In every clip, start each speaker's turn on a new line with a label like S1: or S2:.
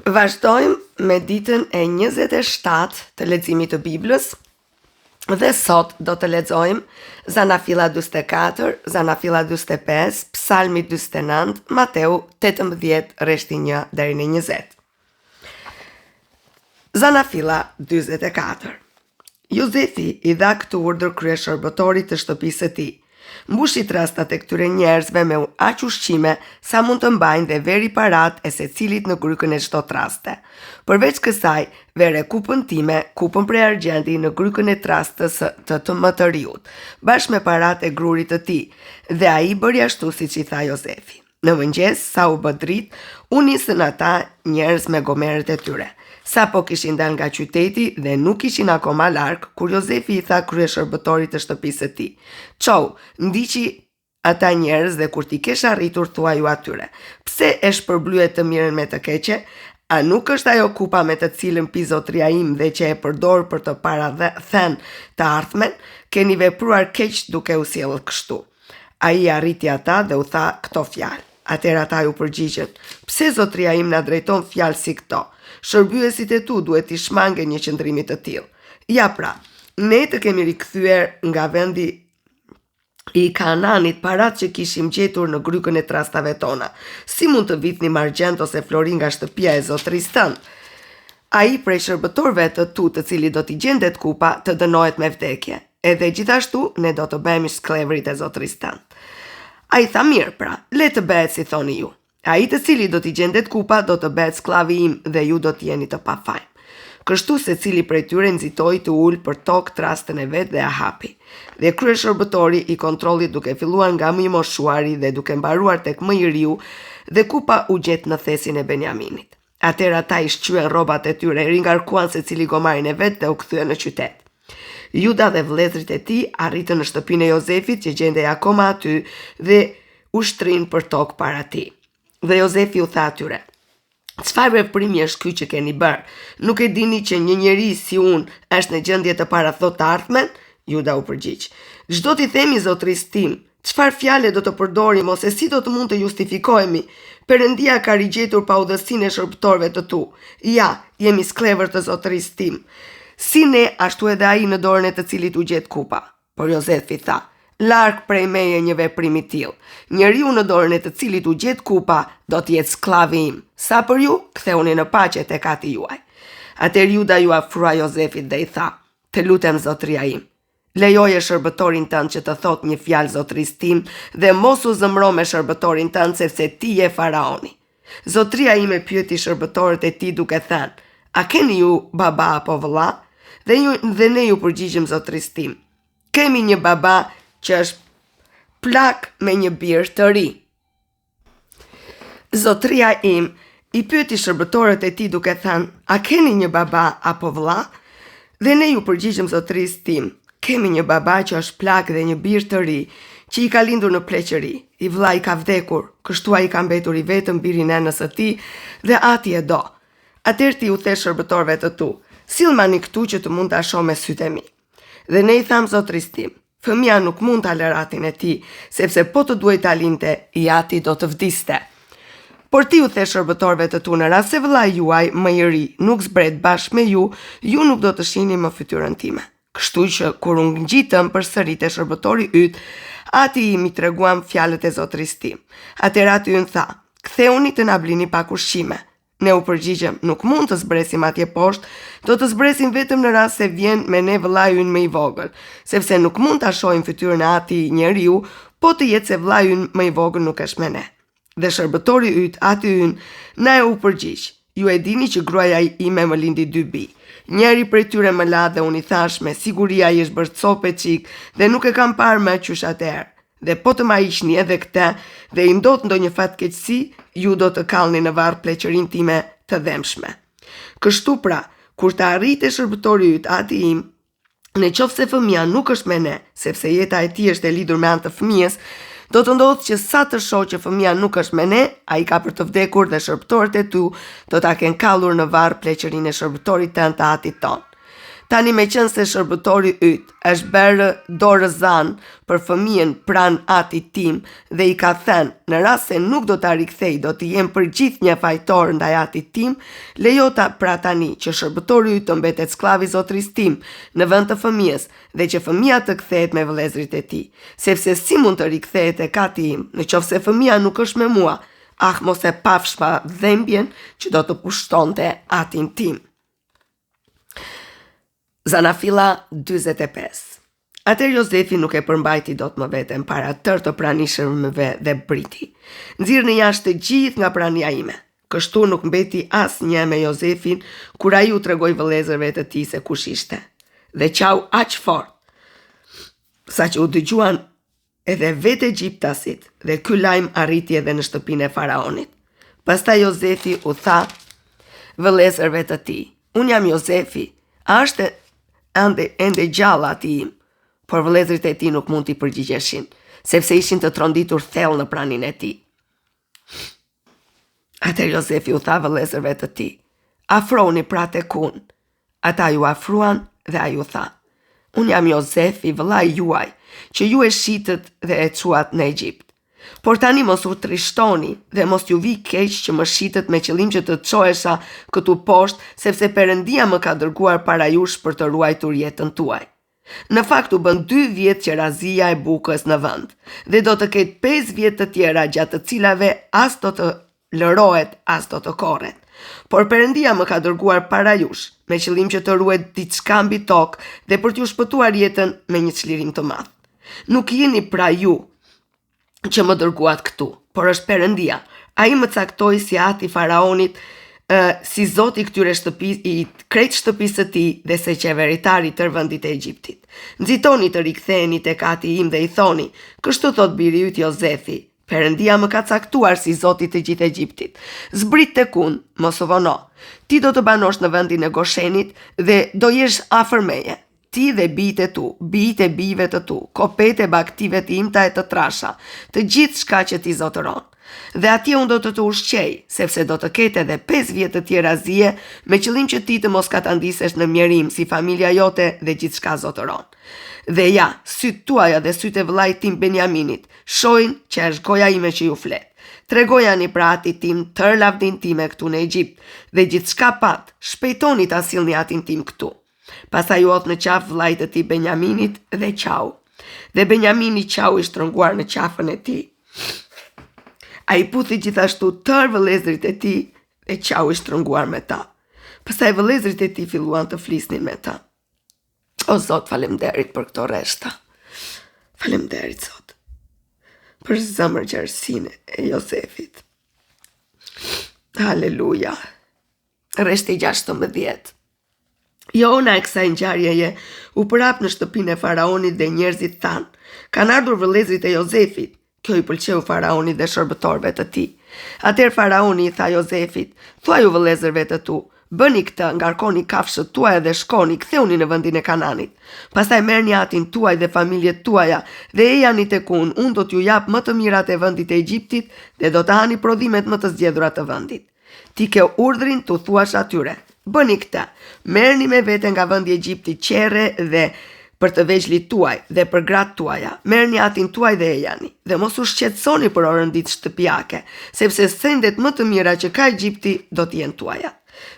S1: Vazhdojmë me ditën e 27 të leximit të Biblës dhe sot do të lexojmë Zanafilla 44, Zanafilla 45, Psalmi 49, Mateu 18, rreshti 1 deri në 20. Zanafilla 44. Jozefi i dha këtë urdhër kryeshërbëtorit të shtëpisë së tij: mbushit rastat e këtyre njerëzve me aq ushqime sa mund të mbajnë dhe veri parat e secilit në grykën e çdo traste. Përveç kësaj, vere kupën time, kupën prej argjendi në grykën e trastës të mëtëriut, bashkë me parat e grurit të tij, dhe ai bëri ashtu siç i tha Jozefi. Në mëngjes, sa u bë dritë, u nisën ata njerëz me gomeret e tyre. Sa po kishin dalë nga qyteti dhe nuk ishin akoma larg, kur Jozefi i tha kryeshërbëtorit të shtëpisë së tij: "Çau, ndiqi ata njerëz dhe kur ti kesh arritur thuaju atyre: pse e shpërblyet të mirën me të keqe? A nuk është ajo kupa me të cilën pi zotria im dhe që e përdor për të thënë të ardhmen? Keni vepruar keq duke u sjellë kështu." Ai arriti ata dhe u tha këto fjalë. Atëherë ata ju përgjigjen: "Pse zotria im na drejton fjalë si këto? Shërbyesit e tu duhet t'i shmangen një qëndrimi të tillë. Ja pra, ne të kemi rikthyer nga vendi i Kananit parat që kishim gjetur në grykën e trastave tona. Si mund të vitni argjend ose florin nga shtëpia e zotrisë tënd? Ai prej shërbëtorëve të tu, të cili do t'i gjendet kupa, të dënohet me vdekje. Edhe gjithashtu ne do të bëhemi shklevrit e zotrisë tënd." Ai tha: "Mirë pra, le të bëhet si thoni ju. Ai të cili do t'i gjendet kupa do të bëhet sklavi im dhe ju do t'jeni të pafajm." Kështu secili prej tyre nxitoi të ul për tokë trastën e vet dhe a hapi. Dhe kryeshërbëtori i kontrollit duke filluar nga më i moshuari dhe duke mbaruar tek më i riu, dhe kupa u gjet në thesin e Benjaminit. Atëherë ata i shqyen rrobat e tyre, ringarkuan secili gomarin e vet dhe u kthyen në qytet. Juda dhe vëllezërit e tij arritën në shtëpinë e Jozefit që gjendej akoma aty dhe u shtrin për tokë para tij. Dhe Jozefi u tha atyre: "Çfarë veprimi është ky që keni bërë? Nuk e dini që një njeri si unë është në gjendje të parathot të ardhmen?" Juda u përgjigj: "Çdo t'i themi zotrisë tim, çfarë fjale do të përdorim ose si do të mund të justifikohemi? Perëndia ka rigjetur paudhësinë e shërbëtorëve të tu. Ja, jemi sklevër të zotrisë tim. Si ne, ashtu edhe ai në dorën e të cilit u gjet kupa." Por Jozefi tha: "Larg prej meje një veprim i tillë. Njeriu në dorën e të cilit u gjet kupa do të jetë sklavi im. Sa për ju, ktheuni në paqe tek ati juaj." Atëherë Juda ju afrua Jozefit dhe i tha: "Të lutem zotria im, lejoje shërbëtorin tënd që të thot një fjalë zotrisë tim dhe mos u zëmro me shërbëtorin tënd sepse ti je faraoni." Zotria ime pyeti shërbëtorët e tij duke thënë: "A keni ju baba apo vëlla?" Dhe ne ju përgjigjëm zotrisë tim: "Kemi një baba që është plak me një birë të ri." Zotria im i pyeti shërbëtorët e tij duke thënë: "A keni një baba apo vëlla?" Dhe ne ju përgjigjëm zotrisë tim: "Kemi një baba që është plak dhe një birë të ri, që i ka lindur në pleqëri. I vëlla i ka vdekur, kështu ai ka mbetur i vetëm birin e nënës së tij dhe ati e do." Atëherë ti u the shërbëtorëve të tu: "Sillmani këtu që të mund ta shoh me sytë e mi." Dhe ne i tham zotrisë tim: "Fëmia nuk mund ta lër atin e tij, sepse po të duhej ta linte, i ati do të vdiste. Por ti u the shërbëtorëve të tu: në rast se vëllai juaj më i ri nuk zbret bashkë me ju, ju nuk do të shihni më fytyrën time." Kështu që kur u ngjitëm përsëri te shërbëtori yt, ati im i treguam fjalët e zotrisë tim. Atëherë aty yn tha: "Ktheuni të na blini pak ushqime." Ne u përgjigjëm: "Nuk mund të zbresim atje poshtë, do të zbresim vetëm në rast se vjen me ne vëllai ynë më i vogël, sepse nuk mund ta shohim fytyrën e atij njeriu, po të jetë se vëllai ynë më i vogël nuk është me ne." Dhe shërbëtori yt, ati ynë, na e u përgjigj: "Ju e dini që gruaja ime më lindi 2 bij. Njeri prej tyre më la dhe unë i thash me siguri ai është bërë copë çik dhe nuk e kam parë më qysh atëherë. Dhe po të ma ishni edhe këtë dhe i ndodh ndonjë fatkeqësi, ju do të kallni në varr pleqërinë time të dhëmshme." Kështu pra, kur të arrite shërbëtori yt, ati im, në qoftë se fëmia nuk është me ne, sepse jeta e tij është e lidhur me anë të fëmijës, do të ndodhë që sa të shohë që fëmia nuk është me ne, ai ka për të vdekur dhe shërbëtorët e tu do ta kenë kallur në varr pleqërinë e shërbëtorit tënd të atit ton. Tani me qenë se shërbëtori yt është berë dorë zan për fëmijën pran atit tim dhe i ka thënë, në rast se nuk do ta rikthej, do të jem përgjith një fajtor ndaj atit tim, lejota pra tani që shërbëtori yt të mbetet skllav i zotris tim në vend të fëmijës dhe që fëmia të kthehet me vëllezërit e tij, sepse si mund të rikthehet tek ati im, nëse fëmia nuk është me mua, mos e pafshpa dhembjen që do të pushtonte atin tim. Zanafilla 45. Atëherë Jozefi nuk e përmbajti dot më veten para tërë të pranishmëve dhe briti. Nxirrni jashtë të gjithë nga prania ime. Kështu nuk mbeti asnjë me Jozefin kur ai u tregoi vëllezërve të tij se kush ishte. Dhe qau aq fort, sa që u dëgjuan edhe vetë egjiptasit, dhe ky lajm arriti edhe në shtëpinë e faraonit. Pastaj Jozefi u tha vëllezërve të tij: "Unë jam Jozefi, a është ende gjallë ati im?" Por vëllezërit e tij nuk mund t'i përgjigjeshin, sepse ishin të tronditur thellë në pranin e tij. Atëherë Jozefi u tha vëllezërve të tij: "Afroni pra tek unë." Ata ju afruan dhe ai u tha: "Unë jam Jozefi, vëllai juaj, që ju e shitët dhe e çuat në Egjipt. Por tani mos u trishtoni dhe mos ju vi keq që më shitët me qëllim që të çohesha këtu poshtë, sepse Perëndia më ka dërguar para jush për të ruajtur jetën tuaj. Në fakt u bën 2 vjet që razia e bukës në vend, dhe do të ketë 5 vjet të tjera gjatë të cilave as do të lërohet, as do të korret. Por Perëndia më ka dërguar para jush, me qëllim që të ruhet diçka mbi tokë dhe për t'ju shpëtuar jetën me një çlirim të madh. Nuk jeni pra ju që më dërguat këtu, por është Perëndia. Ai më caktoi si ati faraonit, si zoti i këtyre i krejt shtëpisë së tij dhe se qeveritari tërë vendit e Egjiptit. Nxitoni të riktheheni tek ati im dhe i thoni: kështu thot biri yt Jozefi, Perëndia më ka caktuar si zoti të gjithë Egjiptit. Zbrit tek unë, mos u vono. Ti do të banosh në vendin e Goshenit dhe do jesh afër meje. Ti dhe bijtë e tu, bijtë e bijve të tu, kopet e baktive të imta e të trasha, të gjithë shka që ti zotëron. Dhe atje unë do të ushqej, sepse do të ketë edhe 5 vjet të tjera zije, me qëllim që ti të mos katandisesh në mjerim si familja jote dhe gjithë shka zotëron. Dhe ja, sytë tuaja dhe sytë e vëllait tim Benjaminit shohin që është goja ime që ju flet. Tregojani pra atit tim tërë lavdin time këtu në Egjipt, dhe gjithë shka pat, shpejtoni ta sillni atin tim këtu. Pastaj u ot në qafë vllait të tij Benjaminit dhe qau. Dhe Benjamini qau i shtrënguar në qafën e tij. Ai puthi gjithashtu tërë vëllezërit e tij dhe qau i shtrënguar me ta. Pastaj vëllezërit e tij filluan të flisnin me ta. O Zot, faleminderit për këto rreshta. Faleminderit Zot për zemërgjerësinë e Jozefit. Haleluja. Rreshti 16. Jona e kësaj ngjarjeje u prap në shtëpinë e faraonit dhe njerëzit thanë: kanë ardhur vëllezërit e Jozefit. Kjo i pëlqeu faraonit dhe shërbëtorëve të tij. Atëherë faraoni i tha Jozefit: thuaju vëllezërve të tu, bëni këtë, ngarkoni kafshët tuaja dhe shkoni, ktheuni në vendin e Kananit. Pastaj merrni atin tuaj dhe familjet tuaja dhe ejani tek unë do t'ju jap më të mirat e vendit e Egjiptit dhe do të hani prodhimet më të zgjedhura të vendit. Ti ke urdhrin t'u thuash atyre: bëni këtë, merrni me vete nga vendi i Egjiptit qerre dhe për të veçlit tuaj dhe për gratë tuaja, merrni atin tuaj dhe ejani, dhe mos u shqetësoni për orën ditë shtëpiake, sepse sendet më të mira që ka Egjipti do t'jenë tuaja.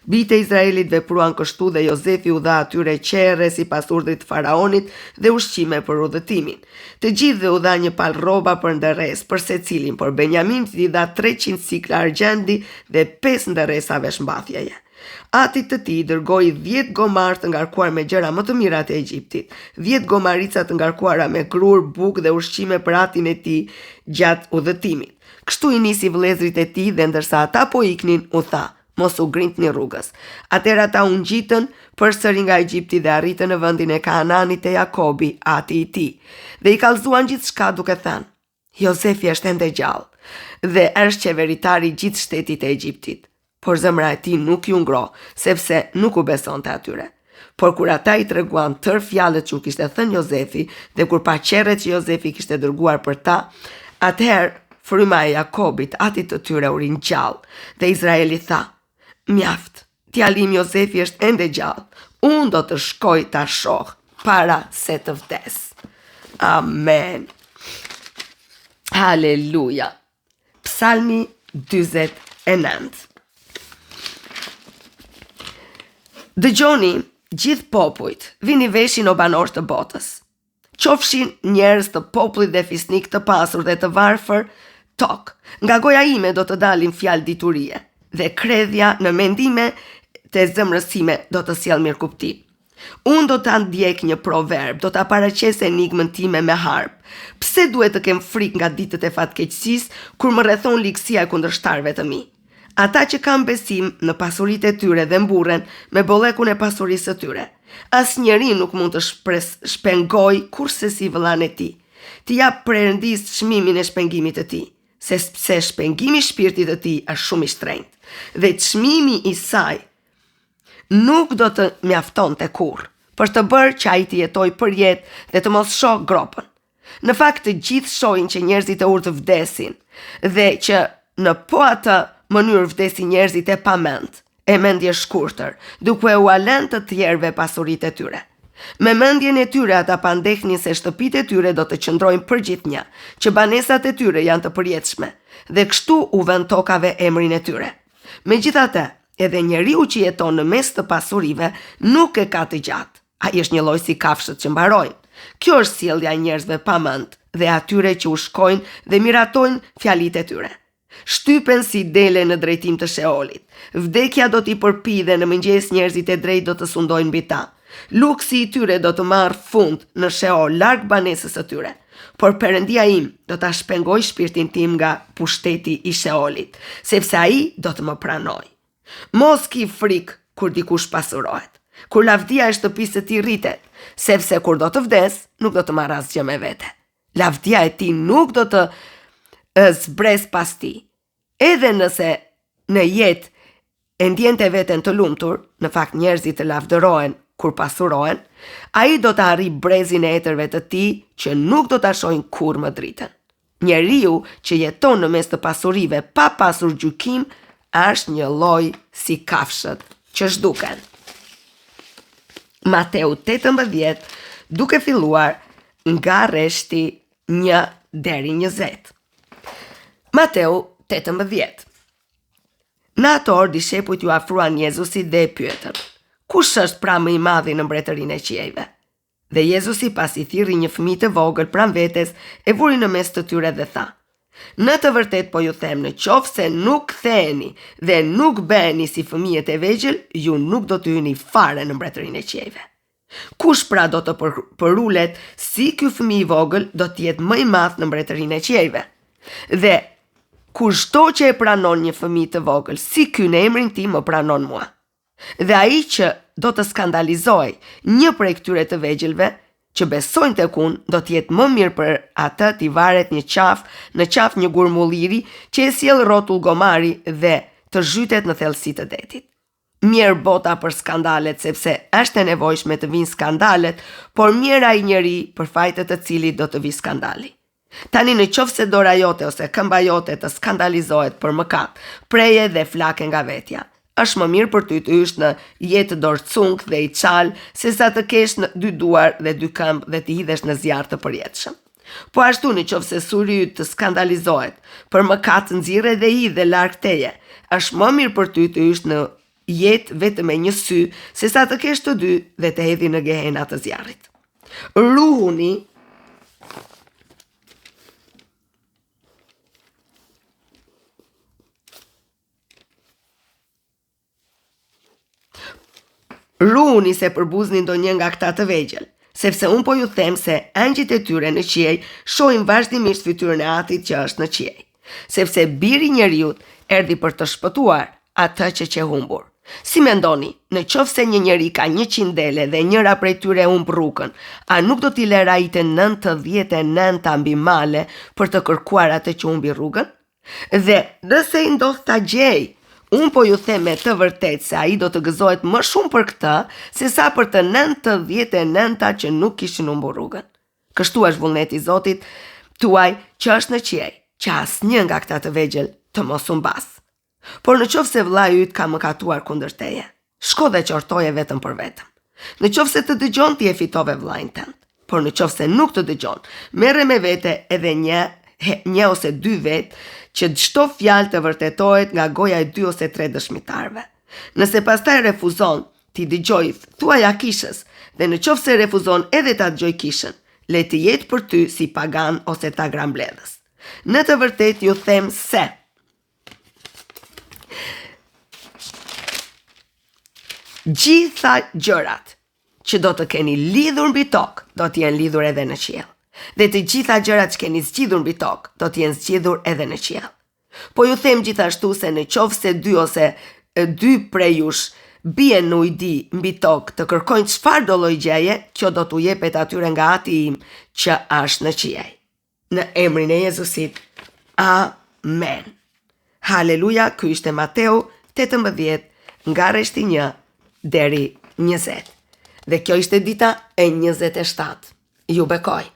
S1: Bijtë e Izraelit vepruan kështu dhe Jozefi u dha atyre qerre sipas urdhrit të faraonit dhe ushqime për udhëtimin. Të gjithë dhe u dha një palë rroba për ndërres për secilin, por Benjaminit i dha 300 sikla argjendi dhe 5 ndërresa veshmbathjeje. Atit të tij dërgoi 10 gomarë të ngarkuar me gjëra më të mira të Egjiptit, 10 gomarica të ngarkuara me grur, bukë dhe ushqime për atin e tij gjatë udhëtimit. Kështu i nisi vëllezërit e tij dhe ndërsa ata po iknin, u tha: mos u grintni rrugës. Atëherë ata u ngjitën përsëri nga Egjipti dhe arritën në vendin e Kananit e Jakobi, ati i tij, dhe i kallëzuan gjithçka duke thënë: Jozefi është ende gjallë dhe është qeveritari i gjithë shtetit të Egjiptit. Por zemra e tij nuk ju ngro, sepse nuk u besonte atyre. Por kur ata i treguan tërë fjalët që u kishte thënë Jozefi dhe kur pa qerret që Jozefi kishte dërguar për ta, atëherë fryma e Jakobit, atit të tyre, u ringjall dhe Izraeli tha: mjaft, djalim Jozefi është ende gjallë. Unë do të shkoj ta shoh para se të vdes. Amen. Haleluja. Psalmi 49. Dëgjoni, gjithë popujt, vini veshin o banor të botës. Qofshin njerëz të popullit dhe fisnik të pasur dhe të varfër, tok, nga goja ime do të dalin fjalë diturie, dhe kredhja në mendime të zemrës time do të sjell mirëkuptim. Unë do të ndjek një proverb, do të paraqes enigmën time me harp. Pse duhet të kem frikë nga ditët e fatkeqësisë kur më rrethon ligësia e kundërshtarëve të mi? Ata që kanë besim në pasuritë e tyre dhe mburren me bollekun e pasurisë së tyre. Asnjëri nuk mund të shpengoj kurse si vëllan e tij. Ti jap Perëndis çmimin e shpengimit të tij, sepse shpengimi i shpirtit të tij është shumë i shtrenjtë dhe çmimi i saj nuk do të mjaftonte kurrë për të bërë që ai të jetojë për jetë dhe të mos shoh gropën. Në fakt të gjithë shohin që njerëzit e urtë vdesin dhe që në po atë mënyrë vdesin njerëzit e pamend, e mendje shkurtër, duke u alen të tjerëve pasuritë e tyre. Me mendjen e tyre ata pandehnin se shtëpitë e tyre do të qëndrojnë përgjithënjë, që banesat e tyre janë të përjetshme, dhe kështu u vën tokave emrin e tyre. Megjithatë, edhe njeriu që jeton në mes të pasurive nuk e ka të gjatë. Ai është një lloj si kafshët që mbarojnë. Kjo është sjellja e njerëzve pamend dhe atyre që u shkojnë dhe miratojnë fjalitë e tyre. Shtypen si dele në drejtim të Sheolit. Vdekja do t'i përpi dhe në mëngjes njerëzit e drejt do të sundojnë mbi ta. Luksi i tyre do të marrë fund në Sheol larg banesës së tyre. Por Perëndia im do ta shpengoj shpirtin tim nga pushteti i Sheolit, sepse ai do të më pranoj. Mos ki frikë kur dikush pasurohet, kur lavdia e shtëpisë së tij rritet, sepse kur do të vdes, nuk do të marrë asgjë me vete. Lavdia e tij nuk do të zbres pas tij. Edhe nëse në jetë e ndjente veten të lumtur, në fakt njerëzit të lavdërohen kur pasurohen, ai do të arrijë brezin e etërve të tij që nuk do ta shohin kurrë më dritën. Njeriu që jeton në mes të pasurive pa pasur gjykim është një lloj si kafshët që zhduken. Mateu 18, duke filluar nga rreshti 1 deri 20. Mateu 18. Në ato orë dishepujt ju afruan Jezusit dhe e pyetën: kush është pra më i madhi në mbretërinë e qiejve? Dhe Jezusi pasi thirrri një fëmijë të vogël pranë vetes, e vuri në mes të tyre dhe tha: në të vërtet po ju them, në qoftë se nuk ktheheni dhe nuk bëheni si fëmijët e vegjël, ju nuk do të hyni fare në mbretërinë e qiejve. Kush pra do të përulet si ky fëmijë i vogël, do të jetë më i madh në mbretërinë e qiejve. Dhe kushto që e pranon një fëmijë të vogël, si ky në emrin tim më pranon mua. Dhe ai që do të skandalizoj një prej këtyre të vegjëlve, që besojnë tek unë, do të jetë më mirë për atë t'i varet një në qaf një gurmulliri që e sjell rrotull gomari dhe të zhytet në thellësi të detit. Mirë bota për skandalet, sepse është e nevojshme të vinë skandalet, por mirë ai njeri për fajtet të cilit do të vi skandali. Tani në qoftë se dora jote ose këmba jote të skandalizohet për mëkat, preje dhe flake nga vetja. Është më mirë për ty të hysh në jetë dorcunk dhe i çal, se sa të kesh në 2 duar dhe 2 këmbë dhe të hidhesh në zjarr të përjetshëm. Po ashtu në qoftë se suri yt të skandalizohet për mëkat, nxirre dhe hidhe larg teje. Është më mirë për ty të hysh në jetë vetëm me një sy, se sa të kesh të 2 dhe të hedhi në gehena të zjarrit. Ruhuni Ruhuni se përbuzni ndonjë nga këta të vegjël, sepse unë po ju them se angjit e tyre në qiej shohin vazhdimisht fytyrën e Atit që është në qiej, sepse Biri i Njeriut erdhi për të shpëtuar atë që humbur. Si mendoni, në qoftë se një njeri ka 100 dele dhe njëra prej tyre humb rrugën, a nuk do t'i lërë ai të 99 mbi male për të kërkuar atë që humbi rrugën? Dhe nëse i ndodh ta gjej, unë po ju them me të vërtet se ai do të gëzohet më shumë për këtë, se sa për të 99 që nuk kishin humbur rrugën. Kështu është vullneti i Zotit tuaj që është në qiej, që asnjë nga këta të vegjël të mos humbas. Por në qoftë se vllai yt ka mëkatuar kundër teje, shko dhe qortoje vetëm për vetëm. Në qoftë se të dëgjon, ti e fitove vllajën tënd. Por në qoftë se nuk të dëgjon, merre me vete edhe një ose dy vetë që çdo fjalë të vërtetohet nga goja e 2 ose 3 dëshmitarëve. Nëse pastaj refuzon, ti dëgjoj, thuaj Akishës, dhe në qoftë se refuzon edhe ta dëgjoj kishën, le të jetë për ty si pagan ose ta grambledhës. Në të vërtet ju them se gjitha gjërat që do të keni lidhur mbi tokë, do të jenë lidhur edhe në qiell. Dhe të gjitha gjërat që keni zgjidhur mbi tokë, do të jenë zgjidhur edhe në qiell. Po ju them gjithashtu se në qoftë se 2 ose 2 prej jush bien në ujdi mbi tokë të kërkojnë çfarë do lloj gjëje, kjo do t'u jepet atyre nga Ati im që është në qiell. Në emrin e Jezusit. Amen. Haleluja, ky ishte Mateu 18 nga rreshti 1 deri 20. Dhe kjo ishte dita e 27. Ju bekoj.